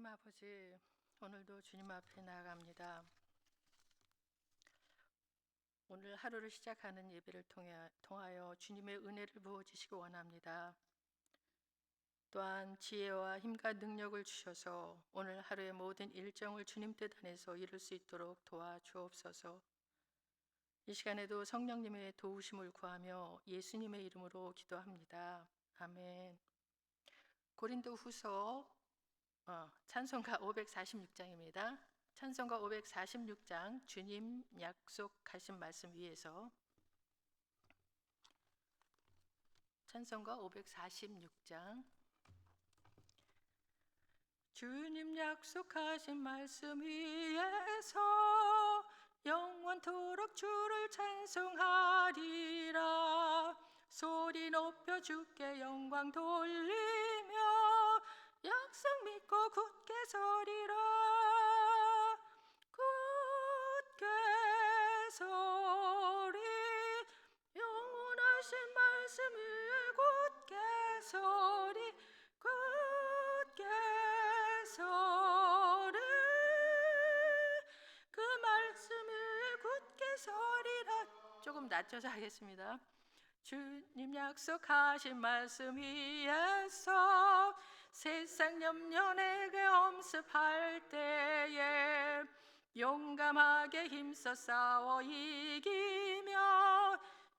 하나님 아버지, 오늘도 주님 앞에 나아갑니다. 오늘 하루를 시작하는 예배를 통하여 주님의 은혜를 부어주시기 원합니다. 또한 지혜와 힘과 능력을 주셔서 오늘 하루의 모든 일정을 주님 뜻 안에서 이룰 수 있도록 도와주옵소서. 이 시간에도 성령님의 도우심을 구하며 예수님의 이름으로 기도합니다. 아멘. 고린도 후서 찬송가 546장입니다. 찬송가 546장 주님 약속하신 말씀 위에서 찬송가 546장 주님 약속하신 말씀 위에서 영원토록 주를 찬송하리라. 소리 높여 주께 영광 돌리며 약속 믿고 굳게 서리라. 굳게 서리 영원하신 말씀 위에 굳게 서리. 굳게 서리 그 말씀 위에 굳게 서리라. 조금 낮춰서 하겠습니다. 주님 약속하신 말씀 위에서 세상 염려 내게 엄습할 때에 용감하게 힘써 싸워 이기며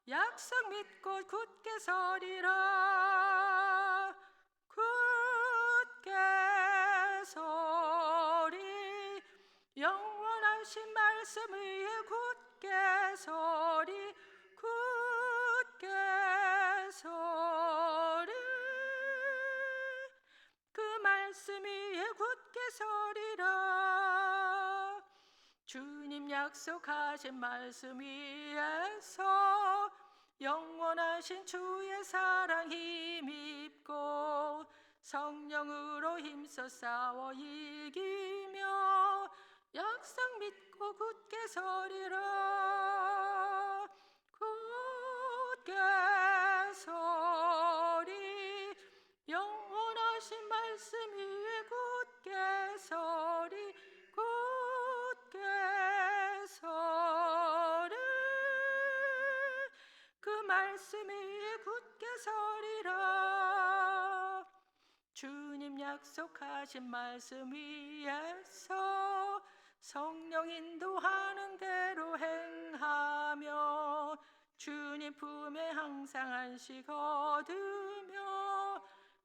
약속 믿고 굳게 서리라. 굳게 서리 영원하신 말씀 위에 굳게 서리. 굳게 서리 그 말씀 위에 굳게 서리라. 주님 약속하신 말씀 위에서 영원하신 주의 사랑 힘입고 성령으로 힘써 싸워 이기며 약속 믿고 굳게 서리라. 굳게 서리 영원하신 말씀 위에 굳게 서리. 굳게 서리 그 말씀 위에 굳게 서리라. 주님 약속하신 말씀 위에서 성령 인도하는 대로 행하며 주님 품에 항상 안식 얻으며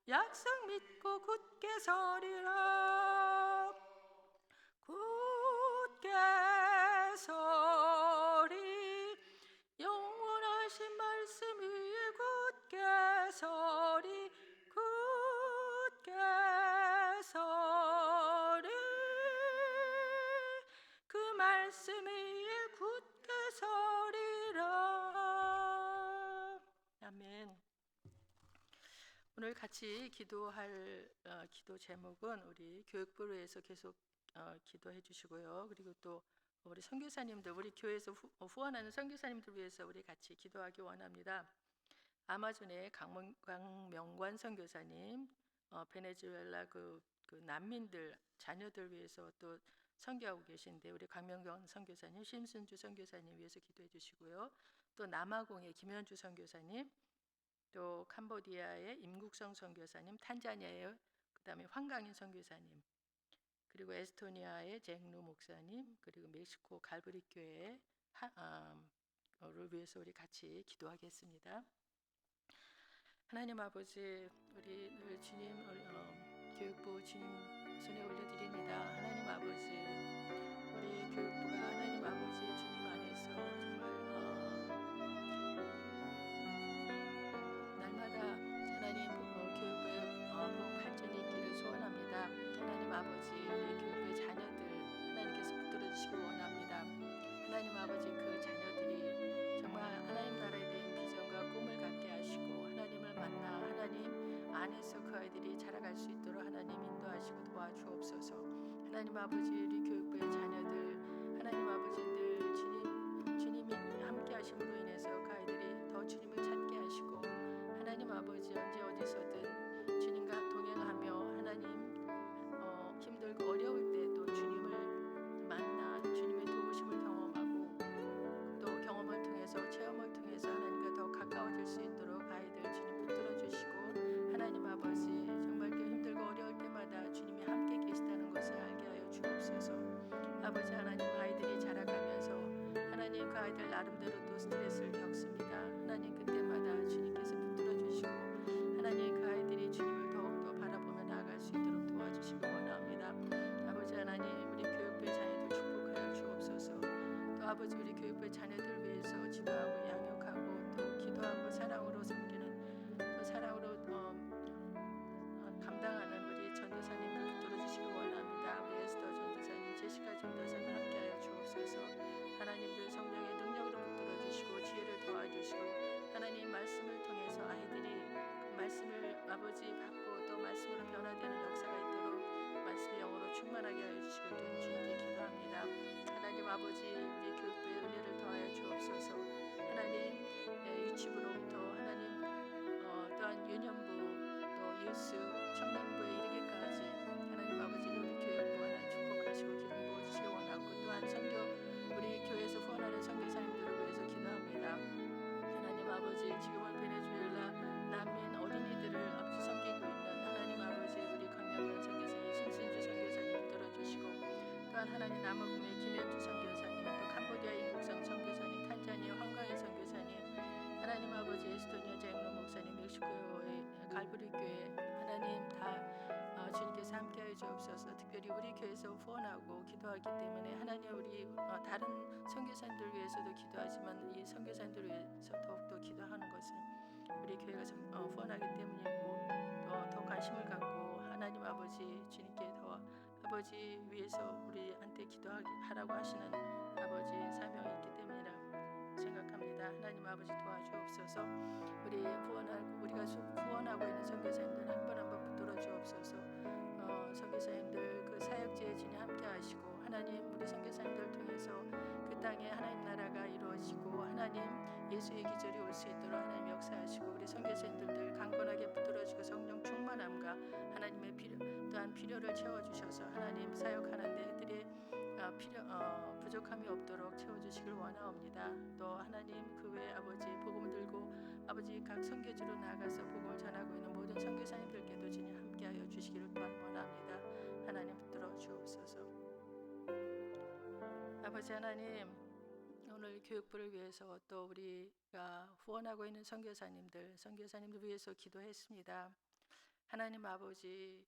약속 믿고 굳게 서리라. 굳게 서리 영원하신 말씀 위에 굳게 서리. 굳게 서리 그 말씀 위에 굳게 서리라. 아멘. 오늘 같이 기도할 기도 제목은 우리 교육부를 위해서 계속 기도해 주시고요. 그리고 또 우리 선교사님들, 우리 교회에서 후원하는 선교사님들 위해서 우리 같이 기도하기 원합니다. 아마존의 강명관 선교사님, 베네수엘라 그 난민들 자녀들 위해서 또 선교하고 계신데 우리 강명관 선교사님, 심순주 선교사님 위해서 기도해 주시고요. 또 남아공의 김현주 선교사님, 또 캄보디아의 임국성 선교사님, 탄자니아의 그다음에 황강인 선교사님, 그리고 에스토니아의 잭루 목사님, 그리고 멕시코 갈브리 교회를 위해서 우리 같이 기도하겠습니다. 하나님 아버지, 우리 늘 주님 교육부 주님 손에 올려드립니다. 하나님 아버지, 우리 교육부가 하나님 아버지 주님 안에서 정말 날마다 하나님 교육부의 발전이 있기를 소원합니다. 하나님 아버지, 우리 교육부의 자녀들 하나님께서 붙들어 주시기 원합니다. 하나님 아버지, 그 자녀들이 정말 하나님 나라에 대한 비전과 꿈을 갖게 하시고 하나님을 만나 하나님 안에서 그 아이들이 자라갈 수 있도록 하나님 인도하시고 도와주옵소서. 하나님 아버지, 우리 교육부의 자녀들 하나님 아버지 늘 주님이 함께 하심으로 인해서 그 아이들이 더 주님을 찾게 하시고 하나님 아버지 언제 어디서든 주님과 동행하며 하나님 힘들고 나름대로 또 스트레스를 겪습니다. 하나님 그때마다 주님께서 붙들어 주시고 하나님 그 아이들이 주님을 더욱더 바라보며 나아갈 수 있도록 도와주시기 원합니다. 아버지 하나님 우리 교육부의 자녀들 축복하여 주옵소서. 또 아버지 우리 교육부의 자녀들 위해서 기도하고 양육하고 또 기도하고 사랑으로 섬기는 또 사랑으로 감당하는 우리 전도사님들 붙들어 주시기 원합니다. 우리 에스더 전도사님, 제시카 전도사님 함께하여 주옵소서. 하나님들 성령의 능력으로 붙들어 주시고 지혜를 도와주시고 하나님 말씀을 통해서 아이들이 그 말씀을 아버지 받고 또 말씀으로 변화되는 역사가 있도록 말씀의 영으로 충만하게 하여 주시길 또 주님께 기도합니다. 하나님 아버지 우리 교육부의 은혜를 더하여 주옵소서. 하나님 유치부로부터 하나님 또한 유년부 또 유스 청년부에 이르기까지 하나님 아버지 우리 교육부 하나님 축복하시고 기름 부어주시기 원하고 또한 선교 우리 교회에서 후원하는 선교사님들을 위해서 기도합니다. 하나님 아버지 지금은 베네수엘라 난민 어린이들을 아버지 섬기고 있는 하나님 아버지 우리 강명근 선교사님, 심신주 선교사님 들어주시고 또한 하나님 남아공의 김현주 선교사님 또 캄보디아 인국성 선교사님, 탄자니아 황가인 선교사님 하나님 아버지 에스토니아 자영로 목사님, 멕시코의 갈보리 교회 하나님 다 주님께서 함께하여 주옵소서. 특별히 우리 교회에서 후원하고 기도하기 때문에 하나님 우리 다른 선교사님들 위해서도 기도하지만 이 선교사님들 위해서 더욱더 기도하는 것은 우리 교회가 후원하기 때문이고 더 관심을 갖고 하나님 아버지 주님께 더 아버지 위해서 우리한테 기도하라고 하시는 아버지 사명이 있기 때문이라 생각합니다. 하나님 아버지 도와주옵소서. 우리가 후원하고 있는 선교사님들 한 번 한 번 붙들어 주옵소서. 선교사님들 그 사역지에 주님 함께하시고 하나님 우리 선교사님들 통해서 그 땅에 하나님 나라가 이루어지고 하나님 예수의 기절이 올 수 있도록 하나님 역사하시고 우리 선교사님들 강건하게 붙들어주고 성령 충만함과 하나님의 또한 필요를 채워주셔서 하나님 사역하는데 그들의 부족함이 없도록 채워주시길 원하옵니다. 또 하나님 그 외에 아버지 복음을 들고 아버지 각 선교지로 나가서 복음을 전하고 있는 모든 선교사님들께도 주님 함께하여 주시기를 또한 원합니다. 하나님 붙들어 주옵소서. 아버지 하나님 오늘 교육부를 위해서 또 우리가 후원하고 있는 선교사님들 위해서 기도했습니다. 하나님 아버지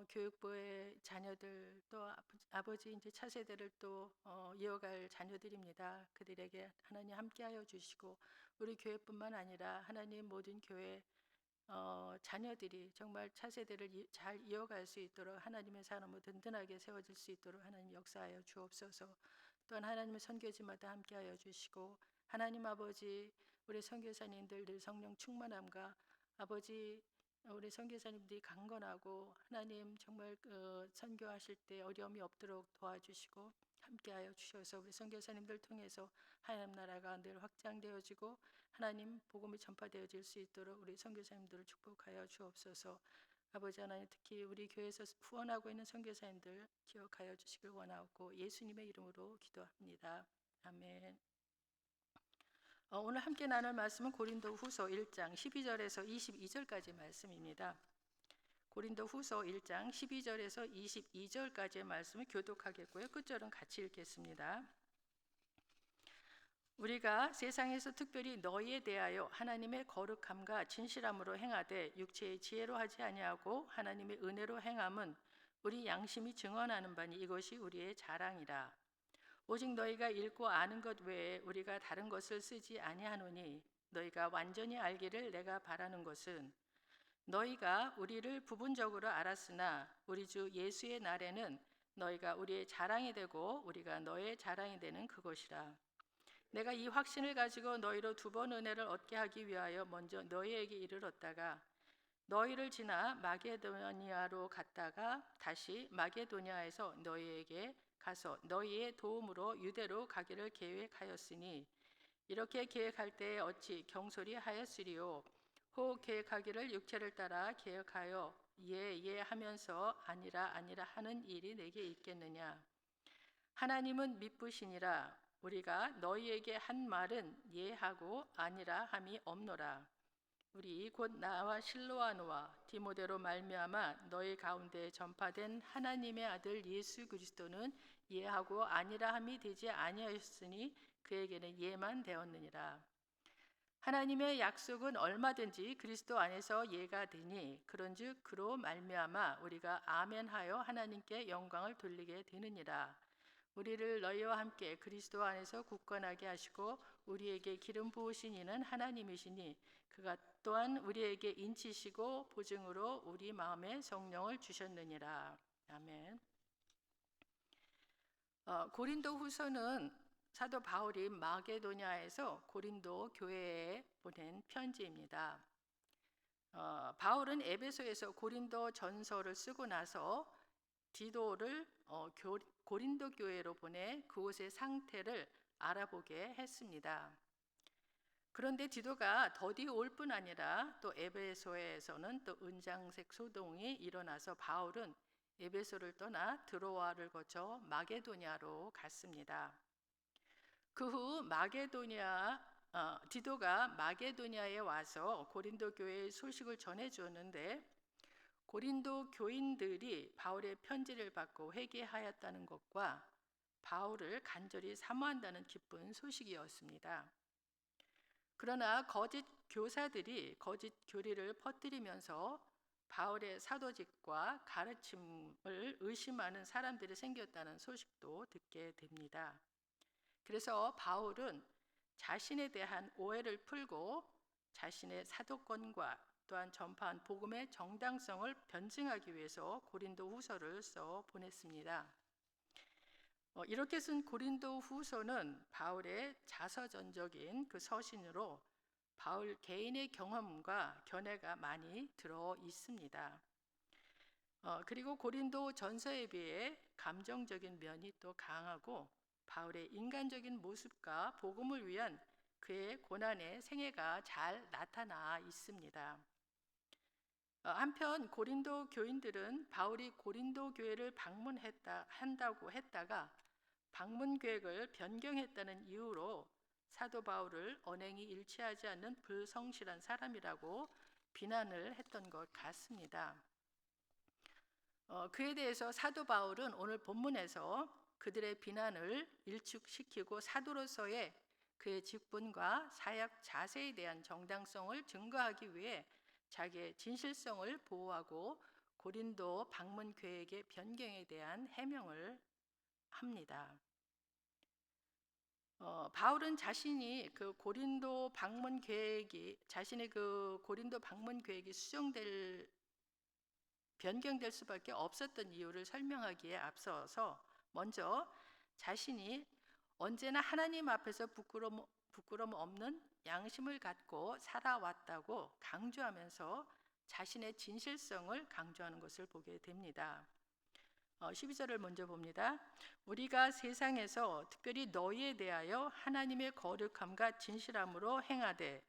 교육부의 자녀들 또 아버지 이제 차세대를 또 이어갈 자녀들입니다. 그들에게 하나님 함께하여 주시고 우리 교회뿐만 아니라 하나님 모든 교회 자녀들이 정말 차세대를 잘 이어갈 수 있도록 하나님의 사람으로 든든하게 세워질 수 있도록 하나님 역사하여 주옵소서. 또한 하나님의 선교지마다 함께하여 주시고 하나님 아버지 우리 선교사님들 늘 성령 충만함과 아버지 우리 선교사님들이 강건하고 하나님 정말 선교하실 때 어려움이 없도록 도와주시고 함께하여 주셔서 우리 선교사님들 통해서 하나님 나라가 늘 확장되어지고 하나님 복음이 전파되어질 수 있도록 우리 선교사님들을 축복하여 주옵소서. 아버지 하나님 특히 우리 교회에서 후원하고 있는 선교사님들 기억하여 주시길 원하고 예수님의 이름으로 기도합니다. 아멘. 오늘 함께 나눌 말씀은 고린도후서 1장 12절에서 22절까지 말씀입니다. 고린도후서 1장 12절에서 22절까지의 말씀을 교독하겠고요. 끝절은 같이 읽겠습니다. 우리가 세상에서 특별히 너희에 대하여 하나님의 거룩함과 진실함으로 행하되 육체의 지혜로 하지 아니하고 하나님의 은혜로 행함은 우리 양심이 증언하는 바니 이것이 우리의 자랑이라. 오직 너희가 읽고 아는 것 외에 우리가 다른 것을 쓰지 아니하노니 너희가 완전히 알기를 내가 바라는 것은 너희가 우리를 부분적으로 알았으나 우리 주 예수의 날에는 너희가 우리의 자랑이 되고 우리가 너의 자랑이 되는 그것이라. 내가 이 확신을 가지고 너희로 두 번 은혜를 얻게 하기 위하여 먼저 너희에게 이르렀다가 너희를 지나 마게도니아로 갔다가 다시 마게도니아에서 너희에게 가서 너희의 도움으로 유대로 가기를 계획하였으니 이렇게 계획할 때에 어찌 경솔히 하였으리요. 혹 계획하기를 육체를 따라 계획하여 예 하면서 아니라 하는 일이 내게 있겠느냐. 하나님은 미쁘시니라. 우리가 너희에게 한 말은 예하고 아니라 함이 없노라. 우리 곧 나와 실로아노와 디모데로 말미암아 너희 가운데 전파된 하나님의 아들 예수 그리스도는 예하고 아니라 함이 되지 아니하였으니 그에게는 예만 되었느니라. 하나님의 약속은 얼마든지 그리스도 안에서 예가 되니 그런즉 그로 말미암아 우리가 아멘하여 하나님께 영광을 돌리게 되느니라. 우리를 너희와 함께 그리스도 안에서 굳건하게 하시고 우리에게 기름 부으신 이는 하나님이시니 그가 또한 우리에게 인치시고 보증으로 우리 마음에 성령을 주셨느니라. 아멘. 고린도 후서는 사도 바울이 마게도냐에서 고린도 교회에 보낸 편지입니다. 바울은 에베소에서 고린도 전서를 쓰고 나서 디도를 고린도 교회로 보내 그곳의 상태를 알아보게 했습니다. 그런데 디도가 더디 올 뿐 아니라 또 에베소에서는 또 은장색 소동이 일어나서 바울은 에베소를 떠나 드로아를 거쳐 마게도냐로 갔습니다. 그 후 디도가 마게도냐에 와서 고린도 교회의 소식을 전해 주었는데 고린도 교인들이 바울의 편지를 받고 회개하였다는 것과 바울을 간절히 사모한다는 기쁜 소식이었습니다. 그러나 거짓 교사들이 거짓 교리를 퍼뜨리면서 바울의 사도직과 가르침을 의심하는 사람들이 생겼다는 소식도 듣게 됩니다. 그래서 바울은 자신에 대한 오해를 풀고 자신의 사도권과 또한 전파한 복음의 정당성을 변증하기 위해서 고린도 후서를 써 보냈습니다. 이렇게 쓴 고린도 후서는 바울의 자서전적인 그 서신으로 바울 개인의 경험과 견해가 많이 들어 있습니다. 그리고 고린도 전서에 비해 감정적인 면이 또 강하고 바울의 인간적인 모습과 복음을 위한 그의 고난의 생애가 잘 나타나 있습니다. 한편 고린도 교인들은 바울이 고린도 교회를 한다고 했다가 방문 계획을 변경했다는 이유로 사도 바울을 언행이 일치하지 않는 불성실한 사람이라고 비난을 했던 것 같습니다. 그에 대해서 사도 바울은 오늘 본문에서 그들의 비난을 일축시키고 사도로서의 그의 직분과 사역 자세에 대한 정당성을 증거하기 위해 자기의 진실성을 보호하고 고린도 방문 계획의 변경에 대한 해명을 합니다. 바울은 자신이 그 고린도 방문 계획이 변경될 수밖에 없었던 이유를 설명하기에 앞서서 먼저 자신이 언제나 하나님 앞에서 부끄럼 없는 양심을 갖고 살아왔다고 강조하면서 자신의 진실성을 강조하는 것을 보게 됩니다. 12절을 먼저 봅니다. 우리가 세상에서 특별히 너희에 대하여 하나님의 거룩함과 진실함으로 행하되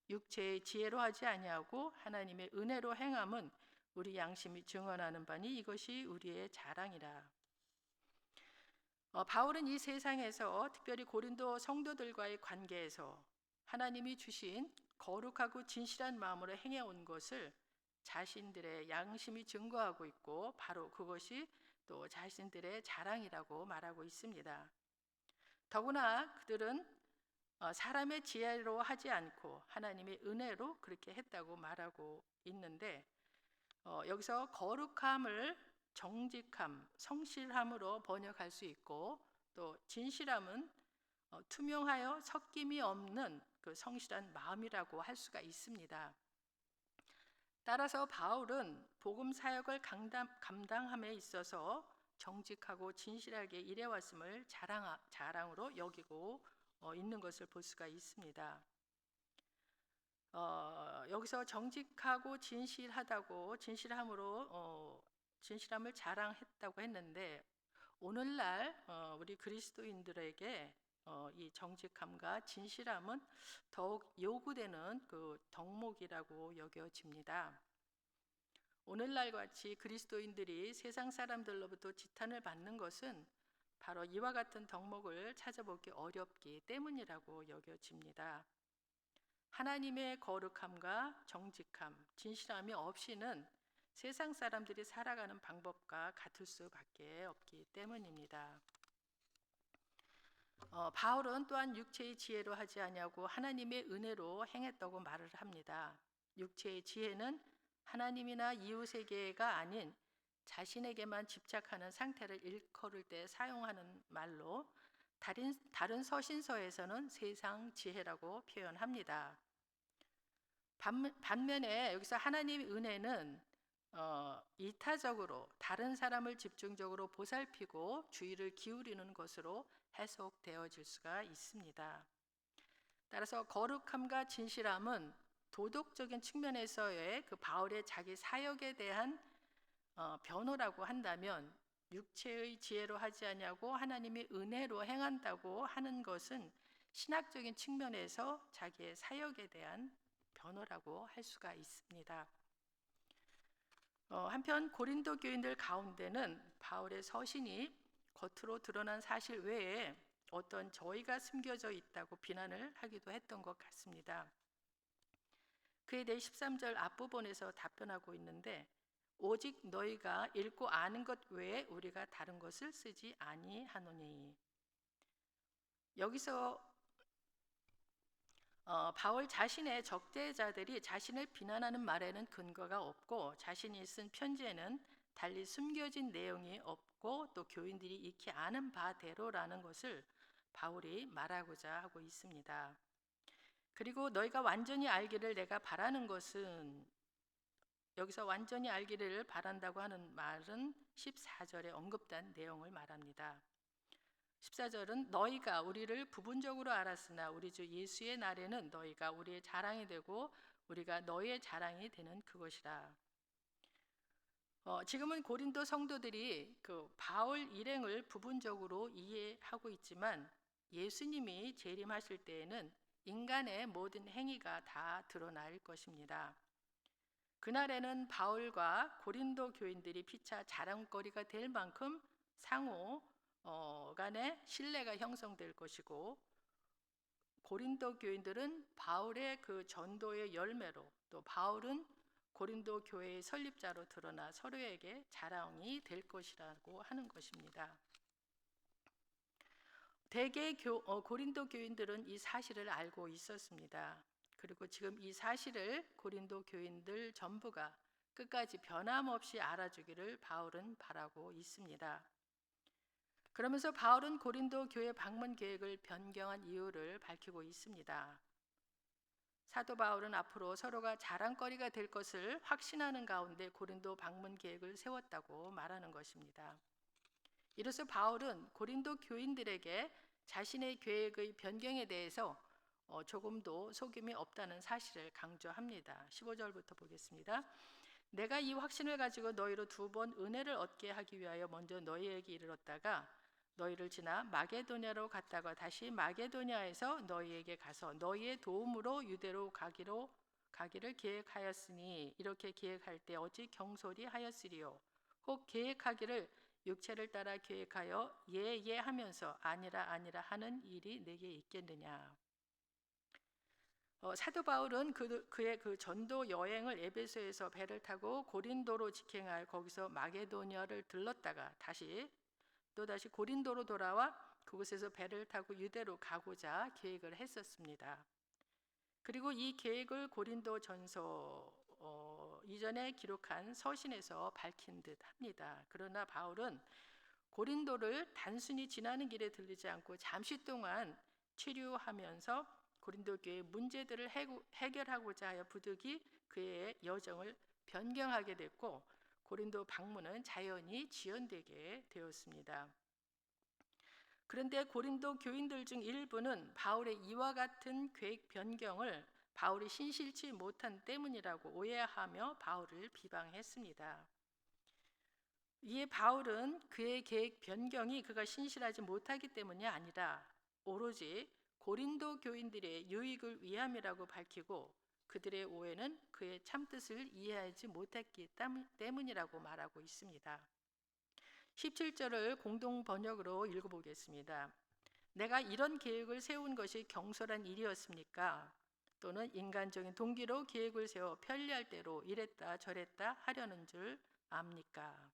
육체의 지혜로 하지 아니하고 하나님의 은혜로 행함은 우리 양심이 증언하는 바니 이것이 우리의 자랑이라. 바울은 이 세상에서 특별히 고린도 성도들과의 관계에서 하나님이 주신 거룩하고 진실한 마음으로 행해온 것을 자신들의 양심이 증거하고 있고 바로 그것이 또 자신들의 자랑이라고 말하고 있습니다. 더구나 그들은 사람의 지혜로 하지 않고 하나님의 은혜로 그렇게 했다고 말하고 있는데 여기서 거룩함을 정직함, 성실함으로 번역할 수 있고 또 진실함은 투명하여 섞임이 없는 그 성실한 마음이라고 할 수가 있습니다. 따라서 바울은 복음 사역을 감당함에 있어서 정직하고 진실하게 일해왔음을 자랑으로 여기고 있는 것을 볼 수가 있습니다. 여기서 정직하고 진실함을 자랑했다고 했는데 오늘날 우리 그리스도인들에게 이 정직함과 진실함은 더욱 요구되는 그 덕목이라고 여겨집니다. 오늘날 같이 그리스도인들이 세상 사람들로부터 지탄을 받는 것은 바로 이와 같은 덕목을 찾아보기 어렵기 때문이라고 여겨집니다. 하나님의 거룩함과 정직함, 진실함이 없이는 세상 사람들이 살아가는 방법과 같을 수밖에 없기 때문입니다. 바울은 또한 육체의 지혜로 하지 아니하고 하나님의 은혜로 행했다고 말을 합니다. 육체의 지혜는 하나님이나 이웃에게가 아닌 자신에게만 집착하는 상태를 일컬을 때 사용하는 말로 다른 서신서에서는 세상 지혜라고 표현합니다. 반면에 여기서 하나님의 은혜는 이타적으로 다른 사람을 집중적으로 보살피고 주의를 기울이는 것으로 해석되어질 수가 있습니다. 따라서 거룩함과 진실함은 도덕적인 측면에서의 그 바울의 자기 사역에 대한 변호라고 한다면, 육체의 지혜로 하지 아니하고 하나님의 은혜로 행한다고 하는 것은 신학적인 측면에서 자기의 사역에 대한 변호라고 할 수가 있습니다. 한편 고린도 교인들 가운데는 바울의 서신이 겉으로 드러난 사실 외에 어떤 저희가 숨겨져 있다고 비난을 하기도 했던 것 같습니다. 그에 대해 13절 앞부분에서 답변하고 있는데, 오직 너희가 읽고 아는 것 외에 우리가 다른 것을 쓰지 아니하노니. 여기서 바울 자신의 적대자들이 자신을 비난하는 말에는 근거가 없고, 자신이 쓴 편지에는 달리 숨겨진 내용이 없고 또 교인들이 익히 아는 바대로라는 것을 바울이 말하고자 하고 있습니다. 그리고 너희가 완전히 알기를 내가 바라는 것은, 여기서 완전히 알기를 바란다고 하는 말은 14절에 언급된 내용을 말합니다. 14절은 너희가 우리를 부분적으로 알았으나 우리 주 예수의 날에는 너희가 우리의 자랑이 되고 우리가 너희의 자랑이 되는 그것이라. 지금은 고린도 성도들이 그 바울 일행을 부분적으로 이해하고 있지만, 예수님이 재림하실 때에는 인간의 모든 행위가 다 드러날 것입니다. 그날에는 바울과 고린도 교인들이 피차 자랑거리가 될 만큼 상호 간의 신뢰가 형성될 것이고, 고린도 교인들은 바울의 그 전도의 열매로, 또 바울은 고린도 교회의 설립자로 드러나 서로에게 자랑이 될 것이라고 하는 것입니다. 대개 고린도 교인들은 이 사실을 알고 있었습니다. 그리고 지금 이 사실을 고린도 교인들 전부가 끝까지 변함없이 알아주기를 바울은 바라고 있습니다. 그러면서 바울은 고린도 교회 방문 계획을 변경한 이유를 밝히고 있습니다. 사도 바울은 앞으로 서로가 자랑거리가 될 것을 확신하는 가운데 고린도 방문 계획을 세웠다고 말하는 것입니다. 이로써 바울은 고린도 교인들에게 자신의 계획의 변경에 대해서 조금도 속임이 없다는 사실을 강조합니다. 15절부터 보겠습니다. 내가 이 확신을 가지고 너희로 2번 은혜를 얻게 하기 위하여 먼저 너희에게 이르렀다가 너희를 지나 마게도냐로 갔다가 다시 마게도냐에서 너희에게 가서 너희의 도움으로 유대로 가기를 계획하였으니, 이렇게 계획할 때 어찌 경솔히 하였으리요. 혹 계획하기를 육체를 따라 계획하여 예 하면서 아니라 하는 일이 내게 있겠느냐. 사도 바울은 그의 그 전도 여행을 에베소에서 배를 타고 고린도로 직행할 거기서 마게도냐를 들렀다가 또다시 고린도로 돌아와 그곳에서 배를 타고 유대로 가고자 계획을 했었습니다. 그리고 이 계획을 고린도 전서 이전에 기록한 서신에서 밝힌 듯 합니다. 그러나 바울은 고린도를 단순히 지나는 길에 들르지 않고 잠시 동안 체류하면서 고린도 교회의 문제들을 해결하고자 하여 부득이 그의 여정을 변경하게 됐고, 고린도 방문은 자연히 지연되게 되었습니다. 그런데 고린도 교인들 중 일부는 바울의 이와 같은 계획 변경을 바울이 신실치 못한 때문이라고 오해하며 바울을 비방했습니다. 이에 바울은 그의 계획 변경이 그가 신실하지 못하기 때문이 아니라 오로지 고린도 교인들의 유익을 위함이라고 밝히고, 그들의 오해는 그의 참뜻을 이해하지 못했기 때문이라고 말하고 있습니다. 17절을 공동 번역으로 읽어보겠습니다. 내가 이런 계획을 세운 것이 경솔한 일이었습니까? 또는 인간적인 동기로 계획을 세워 편리할 대로 이랬다 저랬다 하려는 줄 압니까?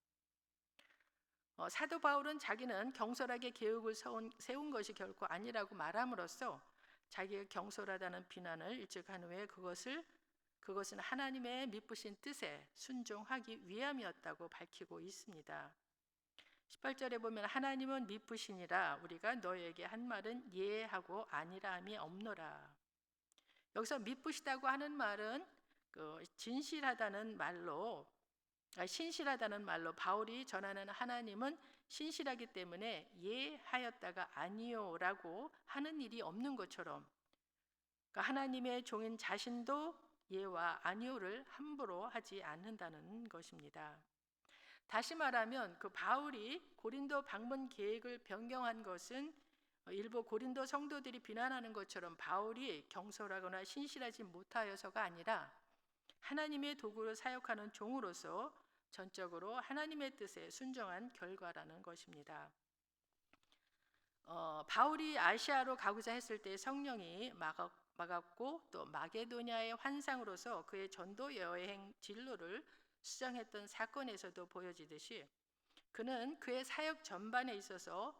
사도 바울은 자기는 경솔하게 계획을 세운 것이 결코 아니라고 말함으로써 자기가 경솔하다는 비난을 일찍한 후에 그것은 하나님의 미쁘신 뜻에 순종하기 위함이었다고 밝히고 있습니다. 18절에 보면 하나님은 미쁘시니라 우리가 너희에게 한 말은 예하고 아니라함이 없노라. 여기서 미쁘시다고 하는 말은 신실하다는 말로 바울이 전하는 하나님은 신실하기 때문에 예하였다가 아니요라고 하는 일이 없는 것처럼 하나님의 종인 자신도 예와 아니오를 함부로 하지 않는다는 것입니다. 다시 말하면 바울이 고린도 방문 계획을 변경한 것은 일부 고린도 성도들이 비난하는 것처럼 바울이 경솔하거나 신실하지 못하여서가 아니라 하나님의 도구로 사역하는 종으로서 전적으로 하나님의 뜻에 순종한 결과라는 것입니다. 바울이 아시아로 가고자 했을 때 성령이 막았고 또 마게도냐의 환상으로서 그의 전도 여행 진로를 수정했던 사건에서도 보여지듯이 그는 그의 사역 전반에 있어서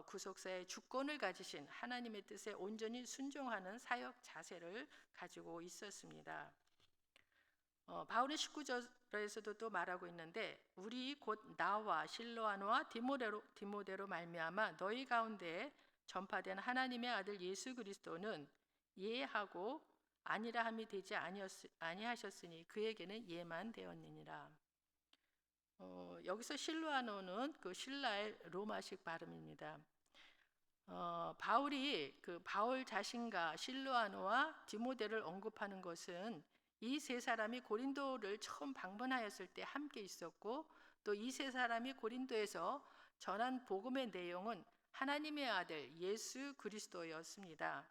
구속사의 주권을 가지신 하나님의 뜻에 온전히 순종하는 사역 자세를 가지고 있었습니다. 바울은 19절에서도 또 말하고 있는데 우리 곧 나와 실로아노와 디모데로 말미암아 너희 가운데 전파된 하나님의 아들 예수 그리스도는 예하고 아니라함이 되지 아니하셨으니 그에게는 예만 되었느니라. 여기서 실로아노는 신라의 로마식 발음입니다. 바울이 바울 자신과 실로아노와 디모데를 언급하는 것은 이 세 사람이 고린도를 처음 방문하였을 때 함께 있었고 또 이 세 사람이 고린도에서 전한 복음의 내용은 하나님의 아들 예수 그리스도였습니다.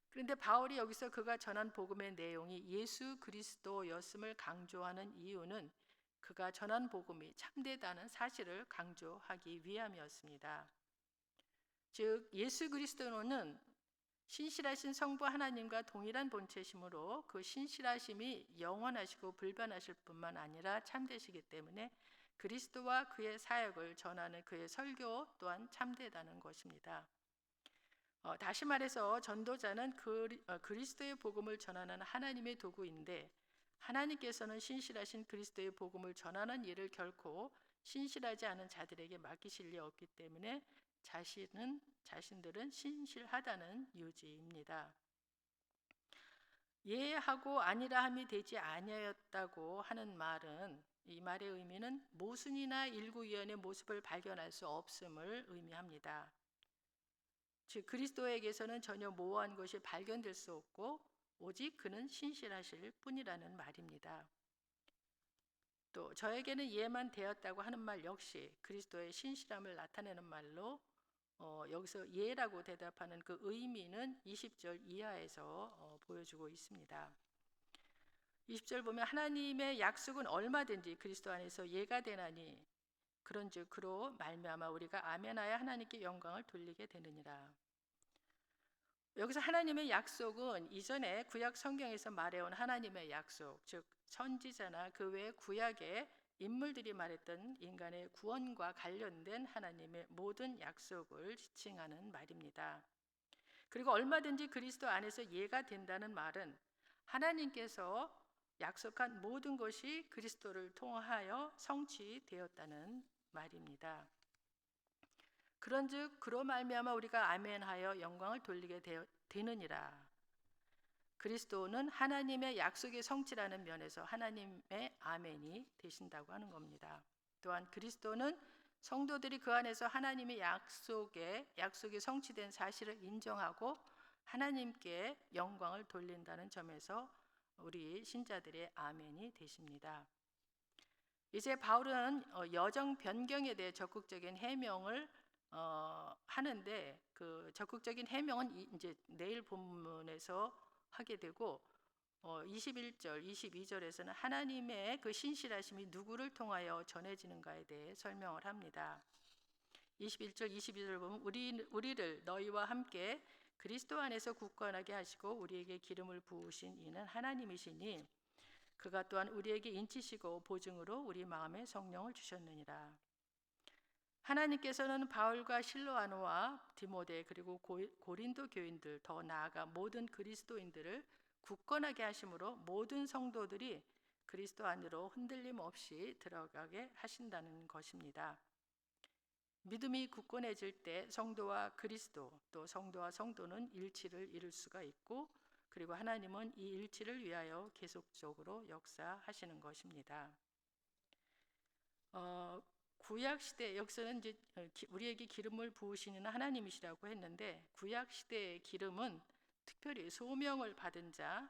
그런데 바울이 여기서 그가 전한 복음의 내용이 예수 그리스도였음을 강조하는 이유는 그가 전한 복음이 참되다는 사실을 강조하기 위함이었습니다. 즉 예수 그리스도는 신실하신 성부 하나님과 동일한 본체시므로 그 신실하심이 영원하시고 불변하실 뿐만 아니라 참되시기 때문에 그리스도와 그의 사역을 전하는 그의 설교 또한 참되다는 것입니다. 다시 말해서 전도자는 그리스도의 복음을 전하는 하나님의 도구인데 하나님께서는 신실하신 그리스도의 복음을 전하는 일을 결코 신실하지 않은 자들에게 맡기실 리 없기 때문에 자신들은 신실하다는 유지입니다. 예하고 아니라함이 되지 아니하였다고 하는 말은 이 말의 의미는 모순이나 일구위원의 모습을 발견할 수 없음을 의미합니다. 즉 그리스도에게서는 전혀 모호한 것이 발견될 수 없고 오직 그는 신실하실 뿐이라는 말입니다. 또 저에게는 예만 되었다고 하는 말 역시 그리스도의 신실함을 나타내는 말로 여기서 예라고 대답하는 그 의미는 20절 이하에서 보여주고 있습니다. 20절 보면 하나님의 약속은 얼마든지 그리스도 안에서 예가 되나니 그런즉 그로 말미암아 우리가 아멘하여 하나님께 영광을 돌리게 되느니라. 여기서 하나님의 약속은 이전에 구약 성경에서 말해온 하나님의 약속, 즉 선지자나 그 외 구약의 인물들이 말했던 인간의 구원과 관련된 하나님의 모든 약속을 지칭하는 말입니다. 그리고 얼마든지 그리스도 안에서 예가 된다는 말은 하나님께서 약속한 모든 것이 그리스도를 통하여 성취되었다는 말입니다. 그런즉 그로 말미암아 우리가 아멘하여 영광을 돌리게 되느니라. 그리스도는 하나님의 약속의 성취라는 면에서 하나님의 아멘이 되신다고 하는 겁니다. 또한 그리스도는 성도들이 그 안에서 하나님의 약속이 성취된 사실을 인정하고 하나님께 영광을 돌린다는 점에서 우리 신자들의 아멘이 되십니다. 이제 바울은 여정 변경에 대해 적극적인 해명을 하는데 그 적극적인 해명은 이제 내일 본문에서 하게 되고 21절, 22절에서는 하나님의 그 신실하심이 누구를 통하여 전해지는가에 대해 설명을 합니다. 21절, 22절 보면 우리를 너희와 함께 그리스도 안에서 굳건하게 하시고 우리에게 기름을 부으신 이는 하나님이시니 그가 또한 우리에게 인치시고 보증으로 우리 마음에 성령을 주셨느니라. 하나님께서는 바울과 실로아노와 디모데 그리고 고린도 교인들, 더 나아가 모든 그리스도인들을 굳건하게 하심으로 모든 성도들이 그리스도 안으로 흔들림 없이 들어가게 하신다는 것입니다. 믿음이 굳건해질 때 성도와 그리스도, 또 성도와 성도는 일치를 이룰 수가 있고, 그리고 하나님은 이 일치를 위하여 계속적으로 역사하시는 것입니다. 구약 시대, 여기서는 이제 우리에게 기름을 부으시는 하나님이시라고 했는데, 구약 시대의 기름은 특별히 소명을 받은 자,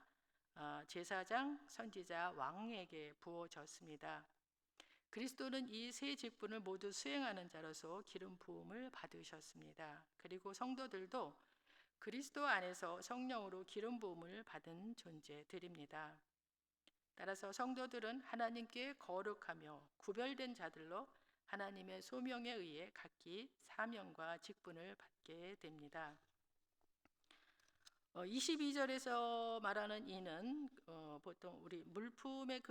제사장, 선지자, 왕에게 부어졌습니다. 그리스도는 이 세 직분을 모두 수행하는 자로서 기름 부음을 받으셨습니다. 그리고 성도들도 그리스도 안에서 성령으로 기름 부음을 받은 존재들입니다. 따라서 성도들은 하나님께 거룩하며 구별된 자들로 하나님의 소명에 의해 각기 사명과 직분을 받게 됩니다. 22절에서 말하는 이는 보통 우리 물품의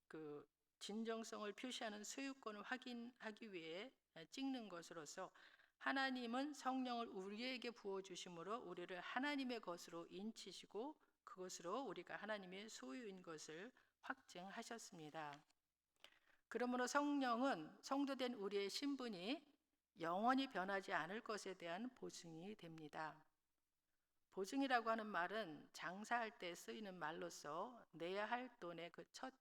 그 진정성을 표시하는 소유권을 확인하기 위해 찍는 것으로서, 하나님은 성령을 우리에게 부어주심으로 우리를 하나님의 것으로 인치시고 그것으로 우리가 하나님의 소유인 것을 확증하셨습니다. 그러므로 성령은 성도된 우리의 신분이 영원히 변하지 않을 것에 대한 보증이 됩니다. 보증이라고 하는 말은 장사할 때 쓰이는 말로서 내야 할 돈의 그 첫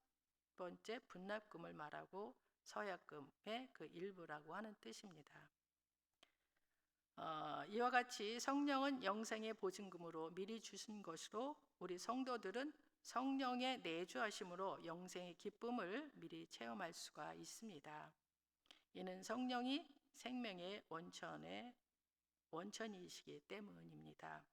번째 분납금을 말하고 서약금의 그 일부라고 하는 뜻입니다. 이와 같이 성령은 영생의 보증금으로 미리 주신 것으로 우리 성도들은 성령의 내주하심으로 영생의 기쁨을 미리 체험할 수가 있습니다. 이는 성령이 생명의 원천이시기 때문입니다.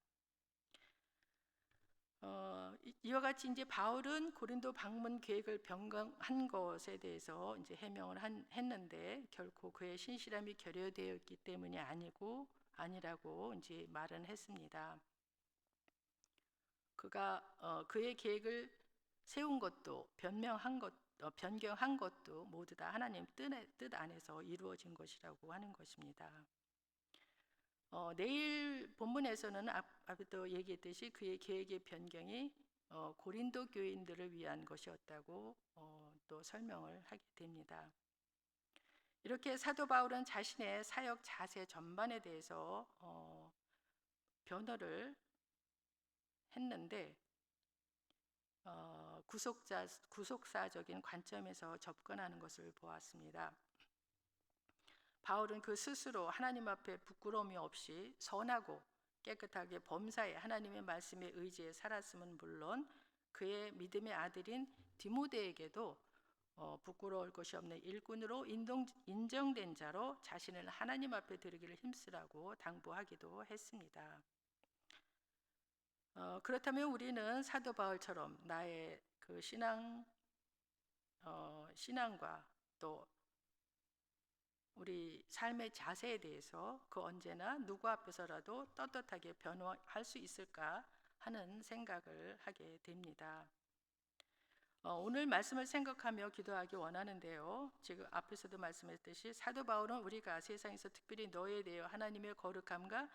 이와 같이 이제 바울은 고린도 방문 계획을 변경한 것에 대해서 이제 해명을 했는데, 결코 그의 신실함이 결여되어 있기 때문이 아니라고 이제 말은 했습니다. 그가 그의 계획을 세운 것도 변경한 것도 모두 다 하나님 뜻 안에서 이루어진 것이라고 하는 것입니다. 내일 본문에서는 앞에도 얘기했듯이 그의 계획의 변경이 고린도 교인들을 위한 것이었다고 또 설명을 하게 됩니다. 이렇게 사도 바울은 자신의 사역 자세 전반에 대해서 변호를 했는데, 구속사적인 관점에서 접근하는 것을 보았습니다. 바울은 그 스스로 하나님 앞에 부끄러움이 없이 선하고 깨끗하게 범사에 하나님의 말씀에 의지해 살았음은 물론, 그의 믿음의 아들인 디모데에게도 부끄러울 것이 없는 일꾼으로 인정된 자로 자신을 하나님 앞에 드리기를 힘쓰라고 당부하기도 했습니다. 그렇다면 우리는 사도 바울처럼 나의 그 신앙과 또 우리 삶의 자세에 대해서 그 언제나 누구 앞에서라도 떳떳하게 변호할 수 있을까 하는 생각을 하게 됩니다. 오늘 말씀을 생각하며 기도하기 원하는데요. 지금 앞에서도 말씀했듯이 사도 바울은 우리가 세상에서 특별히 너에 대하여 하나님의 거룩함과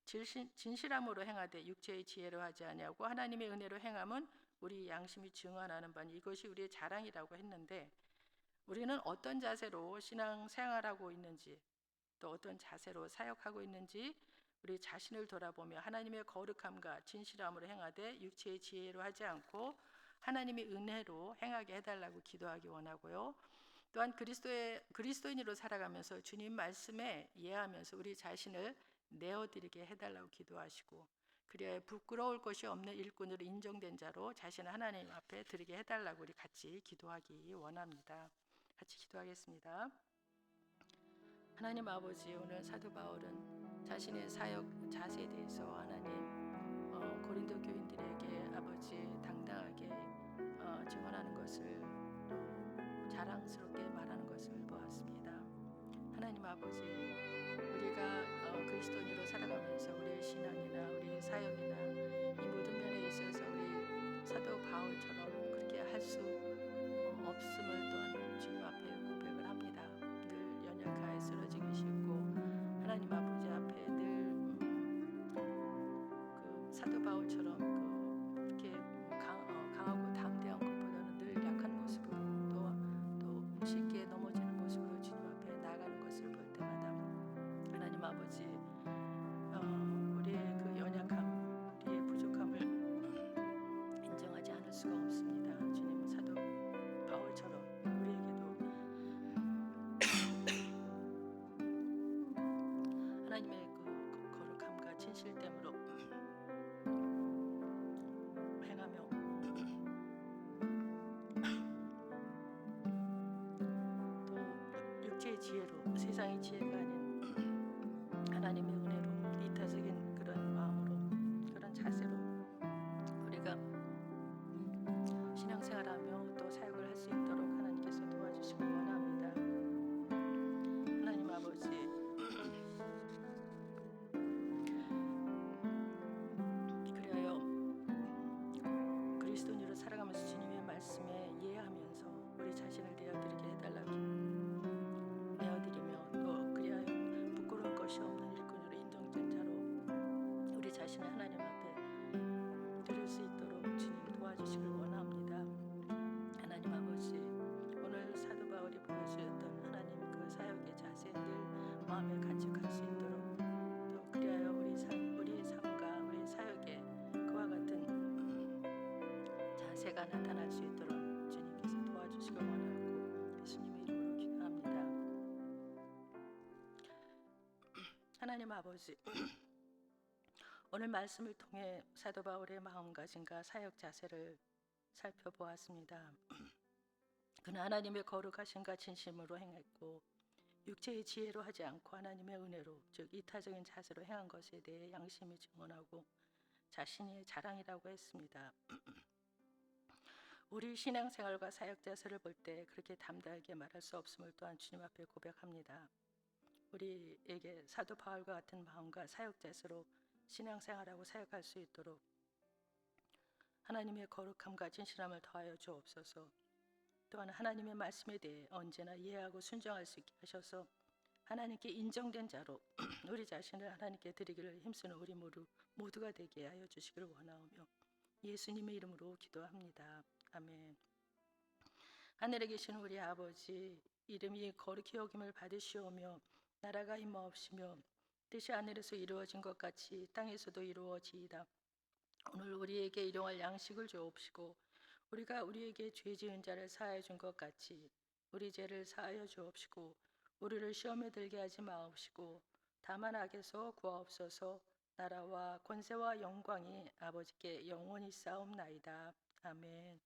진실함으로 행하되 육체의 지혜로 하지 아니하고 하나님의 은혜로 행함은 우리 양심이 증언하는 바니 이것이 우리의 자랑이라고 했는데, 우리는 어떤 자세로 신앙 생활하고 있는지, 또 어떤 자세로 사역하고 있는지 우리 자신을 돌아보며 하나님의 거룩함과 진실함으로 행하되 육체의 지혜로 하지 않고 하나님의 은혜로 행하게 해달라고 기도하기 원하고요. 또한 그리스도인으로 살아가면서 주님 말씀에 이해하면서 우리 자신을 내어드리게 해달라고 기도하시고, 그리하여 부끄러울 것이 없는 일꾼으로 인정된 자로 자신을 하나님 앞에 드리게 해달라고 우리 같이 기도하기 원합니다. 같이 기도하겠습니다. 하나님 아버지, 오늘 사도 바울은 자신의 사역 자세에 대해서 하나님 고린도 교인들에게 아버지 당당하게 증언하는 것을, 또 자랑스럽게 말하는 것을 보았습니다. 하나님 아버지, 우리가 그리스도인으로 살아가면서 우리의 신앙이나 우리의 사역이나 이 모든 면에 있어서 우리 사도 바울처럼 그렇게 할 수 없음을 또한 주님 앞에 고백을 합니다. 늘 연약하여 쓰러지기 쉽고 하나님 아버지 앞에 늘 그 사도 바울처럼 이렇게 강하고 담대한 것보다는 늘 약한 모습으로 또 쉽게 넘어지는 모습으로 주님 앞에 나아가는 것을 볼 때마다 하나님 아버지 우리의 그 연약함, 우리의 부족함을 인정하지 않을 수가 없습니다. 주님은 사도 바울처럼 우리에게도 하나님의 그 거룩함과 진실됨으로 행하며 또 육체의 지혜로 세상의 지혜가 아닌 하나님의 은혜로 이타적인 그런 마음으로 그런 자세로 우리가 신앙생활하며 또 사역을 할 수 있도록 하나님께서 도와주시길 원합니다. 하나님 아버지 그리하여 그리스도인으로 살아가면서 주님의 말씀에 이해하면서 우리 자신을 내어드리게 해달라고 내어드리며 또 그리하여 부끄러울 것이 없는 일꾼으로 인정된 자로 우리 자신을 하나님 앞에 드릴 수 있도록 주님 도와주시길 원합니다. 하나님 아버지 오늘 사도 바울이 보여주었던 하나님 그 사역의 자세 늘 마음에 간직할 수 있도록 또 그리하여 우리의 삶과 우리의 사역에 그와 같은 자세가 나타날 수 있도록 주님께서 도와주시길 원하고 예수님의 이름으로 기도합니다. 하나님 아버지 오늘 말씀을 통해 사도 바울의 마음가짐과 사역 자세를 살펴보았습니다. 그는 하나님의 거룩하심과 진심으로 행했고 육체의 지혜로 하지 않고 하나님의 은혜로 즉 이타적인 자세로 행한 것에 대해 양심이 증언하고 자신의 자랑이라고 했습니다. 우리 신앙생활과 사역 자세를 볼 때 그렇게 담대하게 말할 수 없음을 또한 주님 앞에 고백합니다. 우리에게 사도 바울과 같은 마음과 사역 자세로 신앙생활하고 사역할 수 있도록 하나님의 거룩함과 진실함을 더하여 주옵소서. 또한 하나님의 말씀에 대해 언제나 이해하고 순종할 수 있게 하셔서 하나님께 인정된 자로 우리 자신을 하나님께 드리기를 힘쓰는 우리 모두가 되게 하여 주시기를 원하오며 예수님의 이름으로 기도합니다. 아멘. 하늘에 계신 우리 아버지 이름이 거룩히 여김을 받으시오며 나라가 임하옵시며 뜻이 하늘에서 이루어진 것 같이 땅에서도 이루어지이다. 오늘 우리에게 일용할 양식을 주옵시고 우리가 우리에게 죄 지은 자를 사하여 준 것 같이 우리 죄를 사하여 주옵시고 우리를 시험에 들게 하지 마옵시고 다만 악에서 구하옵소서. 나라와 권세와 영광이 아버지께 영원히 쌓옵나이다. 아멘.